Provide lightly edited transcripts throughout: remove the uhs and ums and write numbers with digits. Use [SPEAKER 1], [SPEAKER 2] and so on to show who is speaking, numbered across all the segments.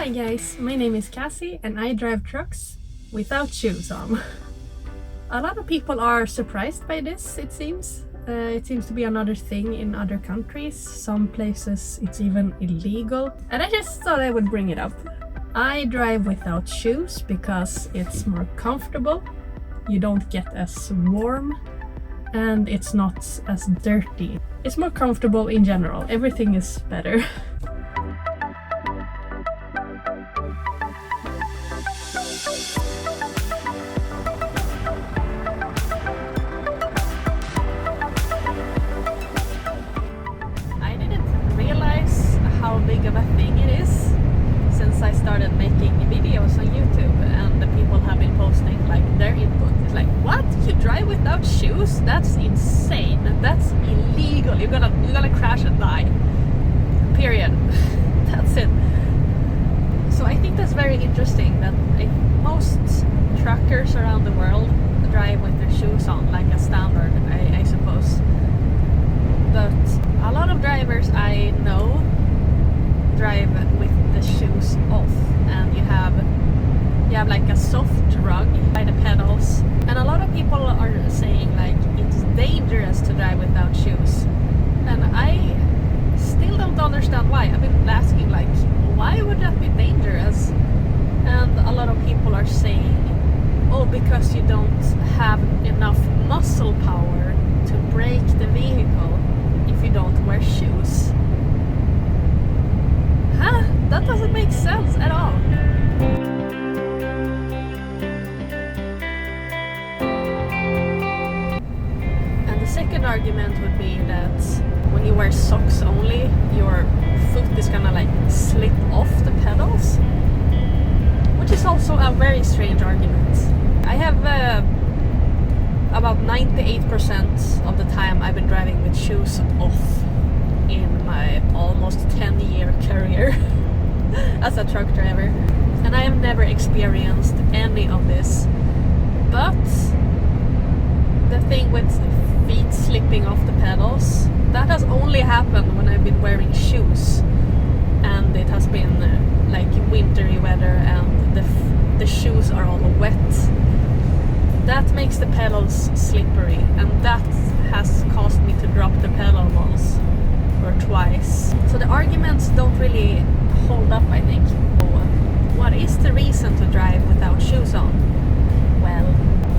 [SPEAKER 1] Hi guys, my name is Cassie and I drive trucks without shoes on. A lot of people are surprised by this, it seems. It seems to be another thing in other countries. Some places it's even illegal. And I just thought I would bring it up. I drive without shoes because it's more comfortable. You don't get as warm and it's not as dirty. It's more comfortable in general. Everything is better. How big of a thing it is since I started making videos on YouTube, and the people have been posting like their input. It's like, what? You drive without shoes? That's insane. That's illegal. You're gonna crash and die. Period. That's it. So I think that's very interesting that most truckers around the world drive with their shoes on, like a standard, I suppose. But a lot of drivers I know drive with the shoes off, and you have like a soft rug by the pedals, and a lot of people are saying like it's dangerous to drive without shoes, and I still don't understand why. I've been asking like, why would that be dangerous? And a lot of people are saying, oh, because you don't have enough muscle power to brake the vehicle if you don't wear shoes. Huh? That doesn't make sense at all. And the second argument would be that when you wear socks only, your foot is gonna like slip off the pedals, which is also a very strange argument. I have about 98% of the time I've been driving with shoes off in my almost 10-year career as a truck driver, and I have never experienced any of this. But the thing with feet slipping off the pedals, that has only happened when I've been wearing shoes and it has been like wintry weather and the shoes are all wet. That makes the pedals slippery, and that has caused me to drop the pedal once or twice. So the arguments don't really hold up, I think. What is the reason to drive without shoes on? Well,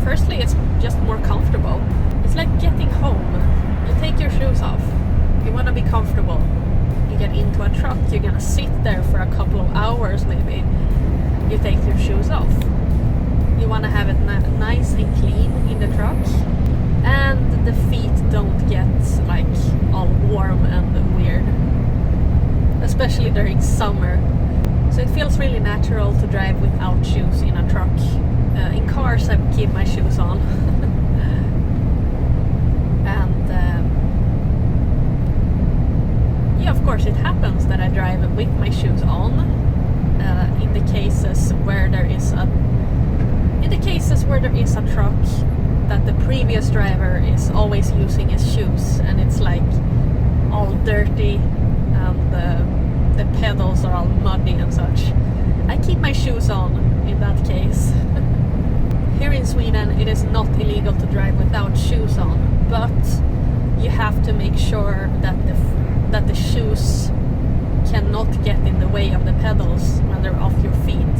[SPEAKER 1] firstly, it's just more comfortable. It's like getting home. You take your shoes off. You want to be comfortable. You get into a truck, you're gonna sit there for a couple of hours maybe. You take your shoes off. You want to have it nice and clean in the truck, and the feet don't get like all warm and weird, especially during summer. So it feels really natural to drive without shoes in a truck. In cars I keep my shoes on. And yeah, of course it happens that I drive with my shoes on in the cases where there is a truck that the previous driver is always using his shoes, and it's like all dirty and the pedals are all muddy and such. I keep my shoes on in that case. Here in Sweden it is not illegal to drive without shoes on, but you have to make sure that the shoes cannot get in the way of the pedals when they're off your feet.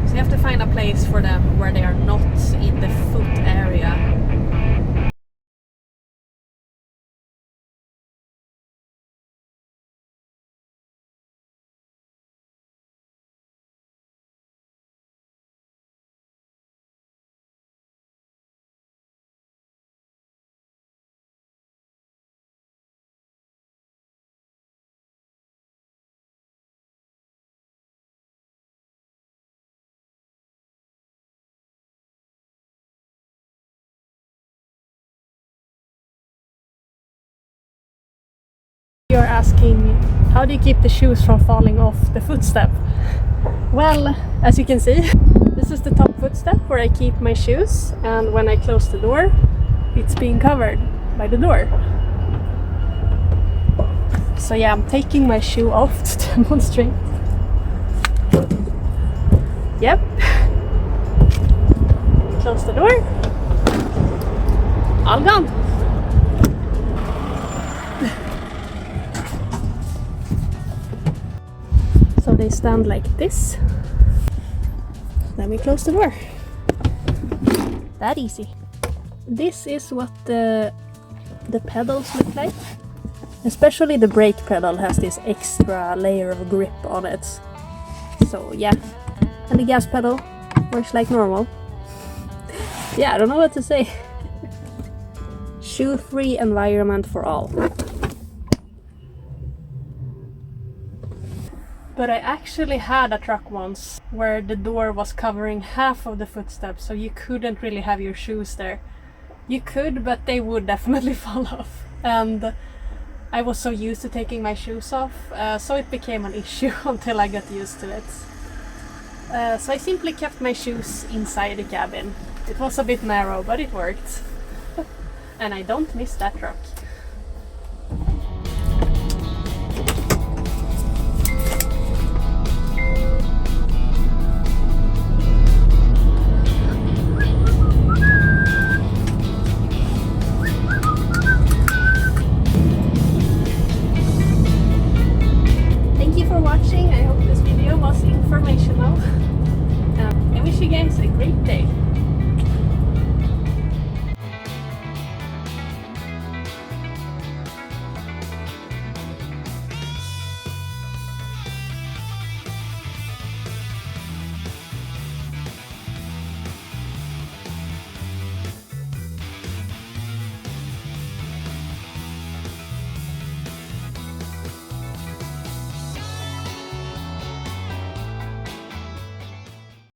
[SPEAKER 1] So you have to find a place for them where they are not in the foot area. You're asking, how do you keep the shoes from falling off the footstep? Well, as you can see, this is the top footstep where I keep my shoes, and when I close the door, it's being covered by the door. So yeah, I'm taking my shoe off to demonstrate. Yep. Close the door. All gone. So they stand like this. Then we close the door. That easy. This is what the pedals look like. Especially the brake pedal has this extra layer of grip on it. So yeah. And the gas pedal works like normal. Yeah, I don't know what to say. Shoe-free environment for all. But I actually had a truck once where the door was covering half of the footsteps, so you couldn't really have your shoes there. You could, but they would definitely fall off. And I was so used to taking my shoes off, so it became an issue until I got used to it. So I simply kept my shoes inside the cabin. It was a bit narrow, but it worked. And I don't miss that truck. Thank you for watching. I hope this video was informational. I wish you guys a great day.